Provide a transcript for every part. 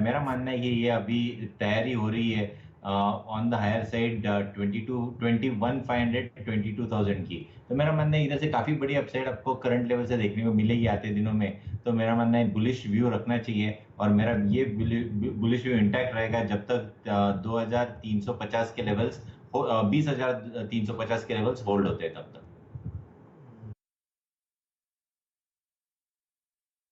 मेरा मानना है कि ये अभी तैयारी हो रही है ऑन द हायर साइड 21,500 की। तो मेरा मानना है इधर से काफी बड़ी अपसाइड आपको करंट लेवल से देखने को मिलेगी आते दिनों में। तो मेरा मानना है बुलिश व्यू रखना चाहिए, और मेरा ये बुलिश व्यू इंटैक्ट रहेगा जब तक 2,350 के लेवल्स 20,350 के लेवल्स होल्ड होते हैं तब तक।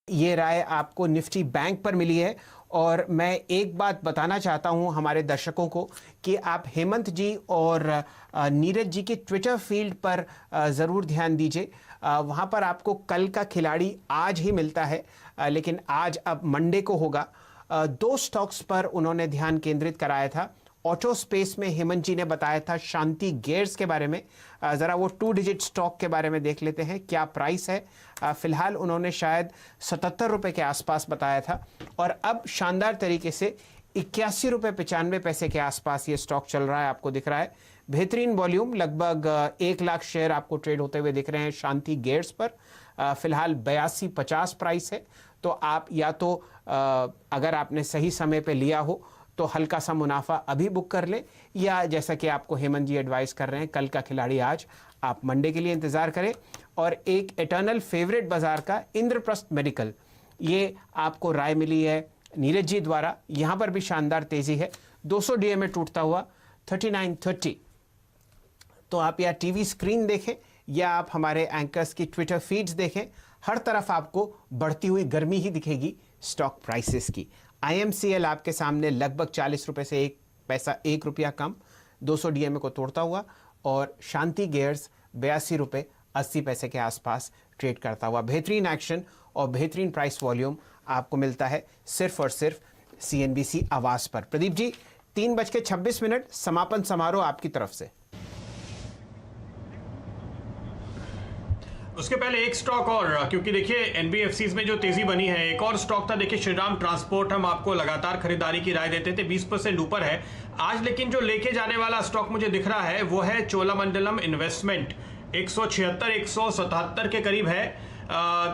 ये राय आपको निफ्टी बैंक पर मिली है। और मैं एक बात बताना चाहता हूं हमारे दर्शकों को कि आप हेमंत जी और नीरज जी के ट्विटर फील्ड पर ज़रूर ध्यान दीजिए। वहां पर आपको कल का खिलाड़ी आज ही मिलता है, लेकिन आज अब मंडे को होगा। दो स्टॉक्स पर उन्होंने ध्यान केंद्रित कराया था। ऑटो स्पेस में हेमंत जी ने बताया था शांति गेयर्स के बारे में। ज़रा वो 2 डिजिट स्टॉक के बारे में देख लेते हैं क्या प्राइस है। फिलहाल उन्होंने शायद 77 रुपये के आसपास बताया था, और अब शानदार तरीके से 81 रुपये 95 पैसे के आसपास ये स्टॉक चल रहा है, आपको दिख रहा है। बेहतरीन वॉल्यूम, लगभग 1 लाख शेयर आपको ट्रेड होते हुए दिख रहे हैं शांति गेयर्स पर। फिलहाल 82.50 प्राइस है। तो आप या तो अगर आपने सही समय पे लिया हो तो हल्का सा मुनाफा अभी बुक कर लें, या जैसा कि आपको हेमंत जी एडवाइस कर रहे हैं कल का खिलाड़ी आज, आप मंडे के लिए इंतज़ार करें। और एक एटर्नल फेवरेट बाजार का इंद्रप्रस्थ मेडिकल, ये आपको राय मिली है नीरज जी द्वारा। यहाँ पर भी शानदार तेज़ी है, 200 डीएम में टूटता हुआ 3930। तो आप या टीवी स्क्रीन देखें या आप हमारे एंकर्स की ट्विटर फीड्स देखें, हर तरफ आपको बढ़ती हुई गर्मी ही दिखेगी स्टॉक प्राइसेस की। IMCL आपके सामने लगभग 40 रुपये से 1 पैसा 1 रुपया कम 200 डीएमए को तोड़ता हुआ, और शांति गेयर्स 82 रुपये 80 पैसे के आसपास ट्रेड करता हुआ। बेहतरीन एक्शन और बेहतरीन प्राइस वॉल्यूम आपको मिलता है सिर्फ और सिर्फ CNBC आवाज पर। प्रदीप जी, 3:26 समापन समारोह आपकी तरफ से। उसके पहले एक स्टॉक और, क्योंकि देखिए एनबीएफसीज में जो तेजी बनी है, एक और स्टॉक था देखिए श्रीराम ट्रांसपोर्ट। हम आपको लगातार खरीदारी की राय देते थे, 20% ऊपर है आज, लेकिन जो लेके जाने वाला स्टॉक मुझे दिख रहा है वो है चोलामंडलम इन्वेस्टमेंट। 176 177 के करीब है।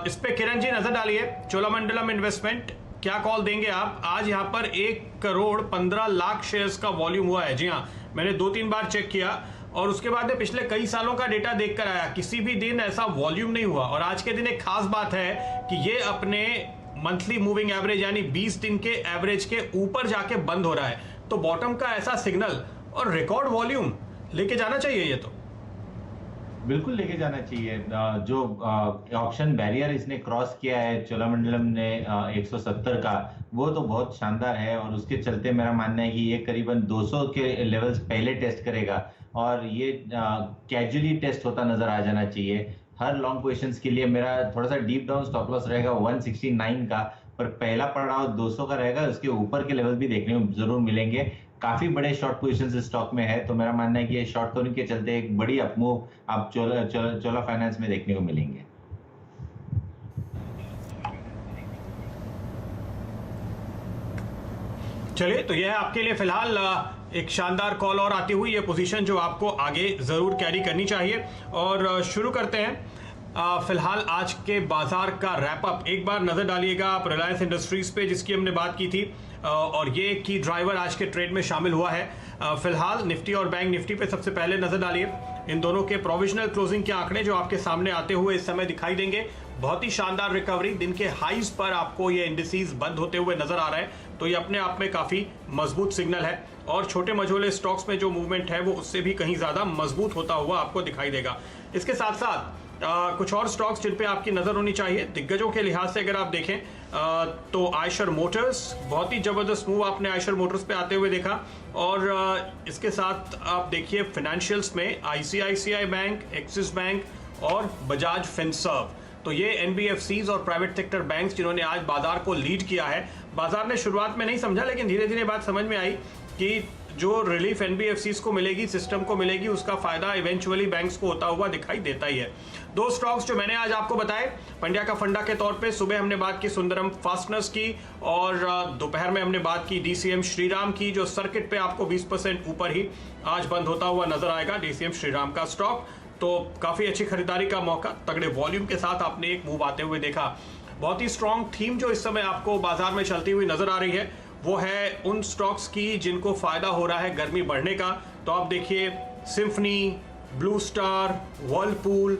इस पे किरण जी नजर डालिए, चोलामंडलम इन्वेस्टमेंट क्या कॉल देंगे आप? आज यहाँ पर 1,15,00,000 शेयर्स का वॉल्यूम हुआ है। जी हाँ, मैंने 2-3 बार चेक किया और उसके बाद में पिछले कई सालों का डेटा देखकर आया, किसी भी दिन ऐसा वॉल्यूम नहीं हुआ। और आज के दिन एक खास बात है कि ये अपने मंथली मूविंग एवरेज यानी 20 दिन के एवरेज के ऊपर जाके बंद हो रहा है। तो बॉटम का ऐसा सिग्नल और रिकॉर्ड वॉल्यूम लेके जाना चाहिए। ये तो बिल्कुल लेके जाना चाहिए। जो ऑप्शन बैरियर इसने क्रॉस किया है चोलामंडलम ने 170 का, वो तो बहुत शानदार है। और उसके चलते मेरा मानना है कि ये करीबन 200 के लेवल्स पहले टेस्ट करेगा, और ये कैजुअली टेस्ट होता नजर आ जाना चाहिए। हर लॉन्ग पोजिशंस के लिए मेरा थोड़ा सा डीप डाउन स्टॉप लॉस रहेगा 169 का, पर पहला पड़ाव 200 का रहेगा। उसके ऊपर के लेवल भी देखने को जरूर मिलेंगे। काफी बड़े शॉर्ट पोजीशन स्टॉक में है, तो मेरा मानना है कि ये शॉर्ट कवरिंग के चलते एक बड़ी अपमूव आप चोला फाइनेंस में देखने को मिलेंगे। चलिए, तो यह है आपके लिए फिलहाल एक शानदार कॉल और आती हुई ये पोजीशन जो आपको आगे जरूर कैरी करनी चाहिए। और शुरू करते हैं फिलहाल आज के बाजार का रैपअप। एक बार नजर डालिएगा आप रिलायंस इंडस्ट्रीज पे, जिसकी हमने बात की थी, और ये की ड्राइवर आज के ट्रेड में शामिल हुआ है। फिलहाल निफ्टी और बैंक निफ्टी पे सबसे पहले नजर डालिए। इन दोनों के प्रोविजनल क्लोजिंग के आंकड़े जो आपके सामने आते हुए इस समय दिखाई देंगे। बहुत ही शानदार रिकवरी, दिन के हाईज पर आपको ये इंडिसेस बंद होते हुए नजर आ रहा है, तो ये अपने आप में काफी मजबूत सिग्नल है। और छोटे मझोले स्टॉक्स में जो मूवमेंट है वो उससे भी कहीं ज्यादा मजबूत होता हुआ आपको दिखाई देगा। इसके साथ साथ कुछ और स्टॉक्स जिन पे आपकी नजर होनी चाहिए दिग्गजों के लिहाज से अगर आप देखें तो आयशर मोटर्स, बहुत ही जबरदस्त मूव आपने आयशर मोटर्स पे आते हुए देखा। और इसके साथ आप देखिए फाइनेंशियल्स में ICICI बैंक, एक्सिस बैंक और बजाज फिनसर्व, तो ये एनबीएफसीज और प्राइवेट सेक्टर बैंक्स जिन्होंने आज बाजार को लीड किया है। बाजार ने शुरुआत में नहीं समझा, लेकिन धीरे धीरे बात समझ में आई कि जो रिलीफ एनबीएफसीज को मिलेगी, सिस्टम को मिलेगी, उसका फायदा इवेंचुअली बैंक्स को होता हुआ दिखाई देता ही है। दो स्टॉक्स जो मैंने आज आपको बताए पंड्या का फंडा के तौर पे, सुबह हमने बात की सुंदरम फास्टनर्स की और दोपहर में हमने बात की डीसीएम श्रीराम की, जो सर्किट पे आपको 20% ऊपर ही आज बंद होता हुआ नजर आएगा डीसीएम श्रीराम का स्टॉक। तो काफी अच्छी खरीदारी का मौका, तगड़े वॉल्यूम के साथ आपने एक मूव आते हुए देखा। बहुत ही स्ट्रॉन्ग थीम जो इस समय आपको बाजार में चलती हुई नजर आ रही है वो है उन स्टॉक्स की जिनको फ़ायदा हो रहा है गर्मी बढ़ने का। तो आप देखिए symphony, blue star, Whirlpool,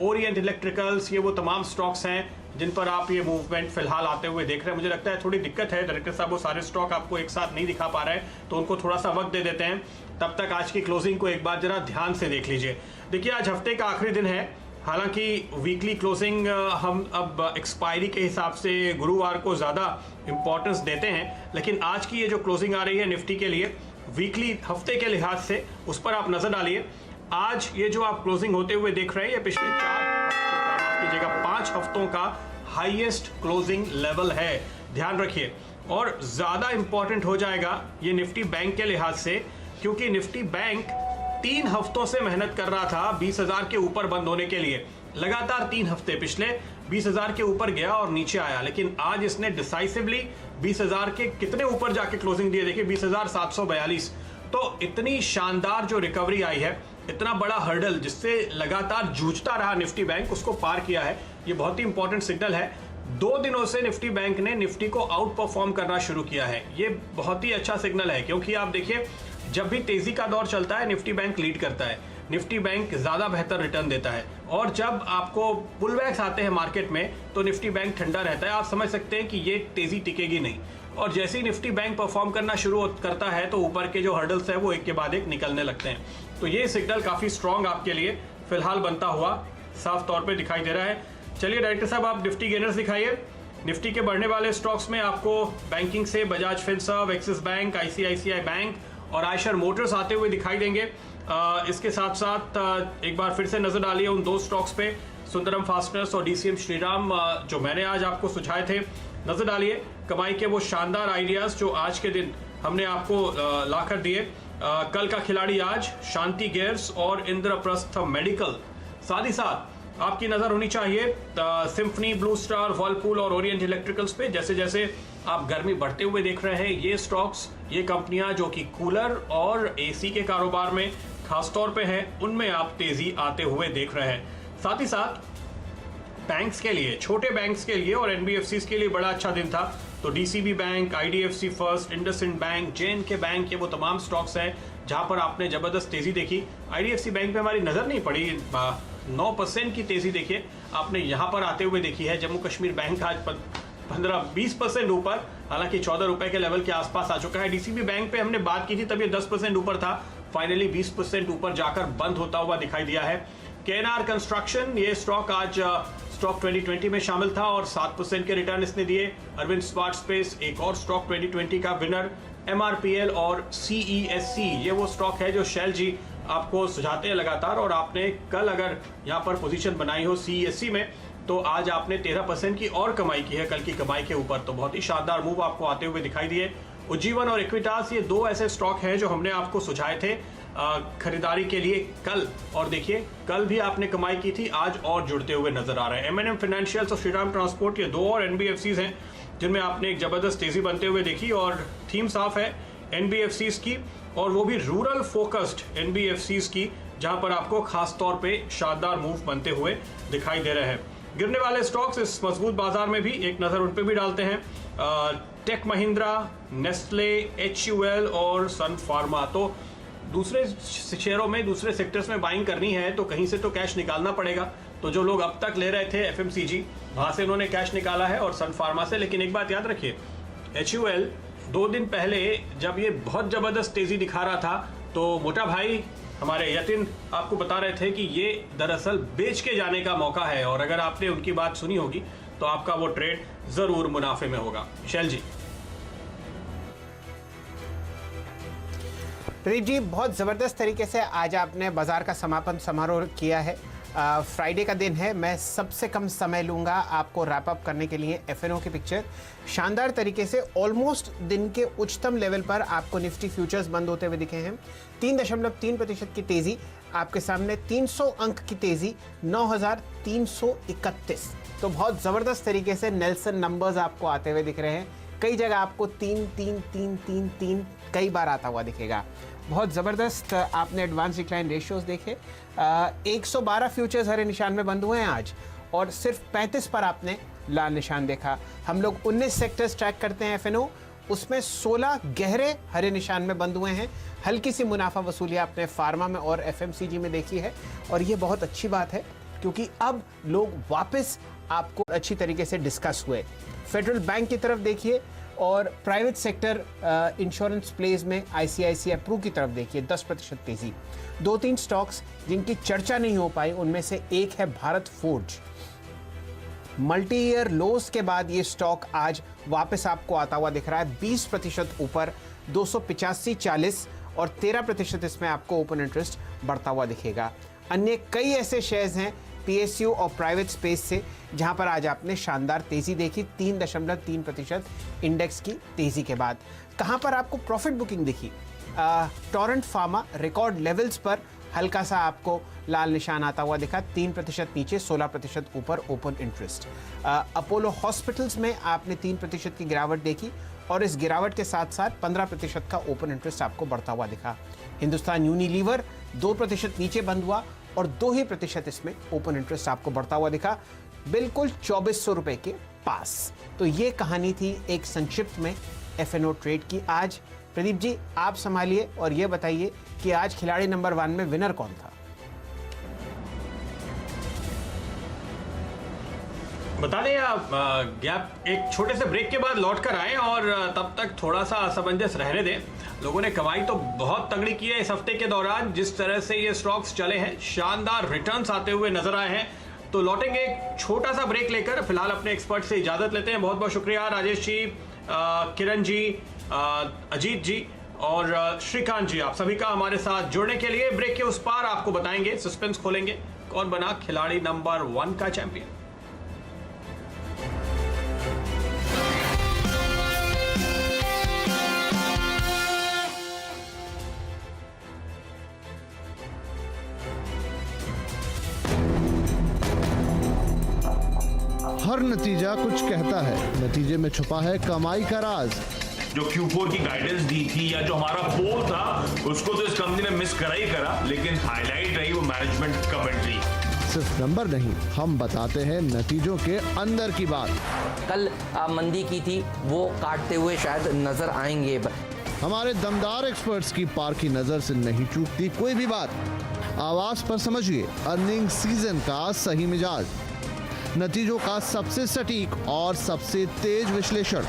Orient electricals, ये वो तमाम स्टॉक्स हैं जिन पर आप ये मूवमेंट फिलहाल आते हुए देख रहे हैं। मुझे लगता है थोड़ी दिक्कत है, डायरेक्टर साहब वो सारे स्टॉक आपको एक साथ नहीं दिखा पा रहे हैं, तो उनको थोड़ा सा वक्त दे देते हैं। तब तक आज की क्लोजिंग को एक बार जरा ध्यान से देख लीजिए। देखिए आज हफ्ते का आखिरी दिन है, हालांकि वीकली क्लोजिंग हम अब एक्सपायरी के हिसाब से गुरुवार को ज़्यादा इंपॉर्टेंस देते हैं, लेकिन आज की ये जो क्लोजिंग आ रही है निफ्टी के लिए वीकली हफ्ते के लिहाज से, उस पर आप नज़र डालिए। आज ये जो आप क्लोजिंग होते हुए देख रहे हैं, ये पिछले 5 हफ्तों का हाईएस्ट क्लोजिंग लेवल है, ध्यान रखिए। और ज़्यादा इंपॉर्टेंट हो जाएगा ये निफ्टी बैंक के लिहाज से, क्योंकि निफ्टी बैंक 3 हफ्तों से मेहनत कर रहा था 20,000 के ऊपर बंद होने के लिए। लगातार 3 हफ्ते पिछले 20,000 के ऊपर गया और नीचे आया, लेकिन आज इसने डिसाइसिवली 20,000 के कितने ऊपर जाके क्लोजिंग दिए, देखिए 20,742। तो इतनी शानदार जो रिकवरी आई है, इतना बड़ा हर्डल जिससे लगातार जूझता रहा निफ्टी बैंक, उसको पार किया है। ये बहुत ही इंपॉर्टेंट सिग्नल है। 2 दिनों से निफ्टी बैंक ने निफ्टी को आउट परफॉर्म करना शुरू किया है। ये बहुत ही अच्छा सिग्नल है, क्योंकि आप देखिए जब भी तेजी का दौर चलता है निफ्टी बैंक लीड करता है, निफ्टी बैंक ज्यादा बेहतर रिटर्न देता है। और जब आपको पुलबैक्स आते हैं मार्केट में तो निफ्टी बैंक ठंडा रहता है। आप समझ सकते हैं कि ये तेजी टिकेगी नहीं, और जैसे ही निफ्टी बैंक परफॉर्म करना शुरू करता है तो ऊपर के जो हर्डल्स है वो एक के बाद एक निकलने लगते हैं। तो ये सिग्नल काफी स्ट्रॉन्ग आपके लिए फिलहाल बनता हुआ साफ तौर पे दिखाई दे रहा है। चलिए डायरेक्टर साहब आप निफ्टी गेनर्स दिखाइए। निफ्टी के बढ़ने वाले स्टॉक्स में आपको बैंकिंग से Bajaj Finserv, axis bank, ICICI bank और आयशर मोटर्स आते हुए दिखाई देंगे। इसके साथ साथ एक बार फिर से नजर डालिए उन 2 स्टॉक्स पे, सुंदरम फास्टनर्स और डीसीएम श्रीराम, जो मैंने आज आपको सुझाए थे। नजर डालिए कमाई के वो शानदार आइडियाज जो आज के दिन हमने आपको लाकर दिए। कल का खिलाड़ी आज, शांति गियर्स और इंद्रप्रस्थ मेडिकल। साथ ही साथ आपकी नजर होनी चाहिए सिम्फनी, ब्लू स्टार, वर्लपूल और ओरिएंट इलेक्ट्रिकल्स पे। जैसे जैसे आप गर्मी बढ़ते हुए देख रहे हैं, ये स्टॉक्स, ये कंपनियां जो कि कूलर और एसी के कारोबार में खासतौर पे हैं, उनमें आप तेजी आते हुए देख रहे हैं। साथ ही साथ बैंक्स के लिए, छोटे बैंक्स के लिए और एनबीएफसीज के लिए बड़ा अच्छा दिन था। तो DCB bank, IDFC first, IndusInd bank, JNK bank, ये वो तमाम स्टॉक्स हैं जहां पर आपने जबरदस्त तेजी देखी। आईडीएफसी बैंक पे हमारी नजर नहीं पड़ी, 9% की तेजी देखिए आपने यहां पर आते हुए देखी है। जम्मू कश्मीर बैंक आज 15-20% ऊपर, हालांकि 14 रुपए के लेवल के आसपास आ चुका है। डीसीबी बैंक पे हमने बात की थी तब ये 10% ऊपर था, फाइनली 20% ऊपर जाकर बंद होता हुआ दिखाई दिया है। केएनआर कंस्ट्रक्शन, ये स्टॉक आज स्टॉक 2020 में शामिल था और 7% के रिटर्न इसने दिए। अरविंद स्मार्ट स्पेस एक और स्टॉक 2020 का विनर। एमआरपीएल और सीईएससी, ये वो स्टॉक है जो शैल जी आपको सुझाते हैं लगातार, और आपने कल अगर यहाँ पर पोजीशन बनाई हो सीईएससी में तो आज आपने 13% की और कमाई की है कल की कमाई के ऊपर। तो बहुत ही शानदार मूव आपको आते हुए दिखाई दिए। उज्जीवन और इक्विटास, ये 2 ऐसे स्टॉक हैं जो हमने आपको सुझाए थे खरीदारी के लिए कल, और देखिए कल भी आपने कमाई की थी, आज और जुड़ते हुए नजर आ रहे हैं। एमएनएम फाइनेंशियल्स और श्रीराम ट्रांसपोर्ट, ये 2 और एनबीएफसीज हैं जिनमें आपने एक जबरदस्त तेजी बनते हुए देखी, और थीम साफ है एनबीएफसीज की, और वो भी रूरल फोकस्ड एनबीएफसीज की, जहां पर आपको खास तौर पे शानदार मूव बनते हुए दिखाई दे रहे हैं। गिरने वाले स्टॉक्स इस मजबूत बाजार में भी एक नजर उन पे भी डालते हैं। टेक महिंद्रा, नेस्ले, एचयूएल और सन फार्मा। तो दूसरे शेयरों में, दूसरे सेक्टर्स में बाइंग करनी है तो कहीं से तो कैश निकालना पड़ेगा। तो जो लोग अब तक ले रहे थे एफएमसीजी, वहां से उन्होंने कैश निकाला है, और सन फार्मा से। लेकिन एक बात याद रखिए, एचयूएल 2 दिन पहले जब ये बहुत जबरदस्त तेजी दिखा रहा था तो मोटा भाई हमारे यतिन आपको बता रहे थे कि ये दरअसल बेच के जाने का मौका है, और अगर आपने उनकी बात सुनी होगी तो आपका वो ट्रेड जरूर मुनाफे में होगा। शैल जी। प्रदीप जी, बहुत ज़बरदस्त तरीके से आज आपने बाजार का समापन समारोह किया है। फ्राइडे का दिन है, मैं सबसे कम समय लूँगा आपको रैप अप करने के लिए। एफएनओ की पिक्चर शानदार तरीके से ऑलमोस्ट दिन के उच्चतम लेवल पर आपको निफ्टी फ्यूचर्स बंद होते हुए दिखे हैं। 3.3% की तेज़ी आपके सामने, 300 अंक की तेज़ी, 9,331। तो बहुत ज़बरदस्त तरीके से नेल्सन नंबर्स आपको आते हुए दिख रहे हैं। कई जगह आपको 3 कई बार आता हुआ दिखेगा। बहुत ज़बरदस्त आपने एडवांस डिक्लाइन रेशियोज देखे। 112 फ्यूचर्स हरे निशान में बंद हुए हैं आज, और सिर्फ 35 पर आपने लाल निशान देखा। हम लोग 19 सेक्टर्स ट्रैक करते हैं एफएनओ, उसमें 16 गहरे हरे निशान में बंद हुए हैं। हल्की सी मुनाफा वसूली आपने फार्मा में और एफएमसीजी में देखी है, और ये बहुत अच्छी बात है क्योंकि अब लोग वापस आपको अच्छी तरीके से डिस्कस हुए। फेडरल बैंक की तरफ देखिए और प्राइवेट सेक्टर इंश्योरेंस प्लेज में आईसीआईसीआई प्रू की तरफ देखिए 10% तेजी। 2-3 स्टॉक्स जिनकी चर्चा नहीं हो पाई उनमें से एक है Bharat forge. Multi year loss के बाद ये स्टॉक आज वापस आपको आता हुआ दिख रहा है 20% ऊपर 285.40 और 13% इसमें आपको ओपन इंटरेस्ट बढ़ता हुआ दिखेगा। अन्य कई ऐसे शेयर्स हैं पीएसयू और प्राइवेट स्पेस से जहां पर आज आपने शानदार तेजी देखी 3.3% इंडेक्स की तेजी के बाद। कहां पर आपको प्रॉफिट बुकिंग दिखी? टोरेंट फार्मा रिकॉर्ड लेवल्स पर हल्का सा आपको लाल निशान आता हुआ दिखा, 3% नीचे 16% ऊपर ओपन इंटरेस्ट। अपोलो हॉस्पिटल्स में आपने 3% की गिरावट देखी और इस गिरावट के साथ साथ 15% का ओपन इंटरेस्ट आपको बढ़ता हुआ दिखा। हिंदुस्तान यूनिलीवर 2% नीचे बंद हुआ और 2% इसमें ओपन इंटरेस्ट आपको बढ़ता हुआ दिखा, बिल्कुल 2400 रुपए के पास। तो ये कहानी थी एक संक्षिप्त में एफएनओ ट्रेड की आज। प्रदीप जी आप संभालिए और ये बताइए कि आज खिलाड़ी नंबर 1 में विनर कौन था? बता दें आप गैप एक छोटे से ब्रेक के बाद लौट कर आए और तब तक थोड़ा सा असमंजस रहने दें। लोगों ने कमाई तो बहुत तगड़ी की है इस हफ्ते के दौरान, जिस तरह से ये स्टॉक्स चले हैं शानदार रिटर्न्स आते हुए नजर आए हैं। तो लौटेंगे एक छोटा सा ब्रेक लेकर, फिलहाल अपने एक्सपर्ट से इजाजत लेते हैं। बहुत बहुत शुक्रिया राजेश जी, किरण जी, अजीत जी और श्रीकांत जी, आप सभी का हमारे साथ जुड़ने के लिए। ब्रेक के उस पार आपको बताएंगे, सस्पेंस खोलेंगे, कौन बना खिलाड़ी नंबर 1 का चैंपियन। हर नतीजा कुछ कहता है, नतीजे में छुपा है कमाई का राज। जो Q4 की गाइडेंस दी थी या जो हमारा पोल था उसको तो इस कंपनी ने मिस करा ही करा, लेकिन हाईलाइट रही वो मैनेजमेंट कमेंट्री। सिर्फ नंबर नहीं, हम बताते हैं नतीजों के अंदर की बात। कल मंदी की थी वो काटते हुए शायद नजर आएंगे। हमारे दमदार एक्सपर्ट्स की पारखी नजर से नहीं चूकती कोई भी बात। आवाज पर समझिए अर्निंग सीजन का सही मिजाज, नतीजों का सबसे सटीक और सबसे तेज विश्लेषण।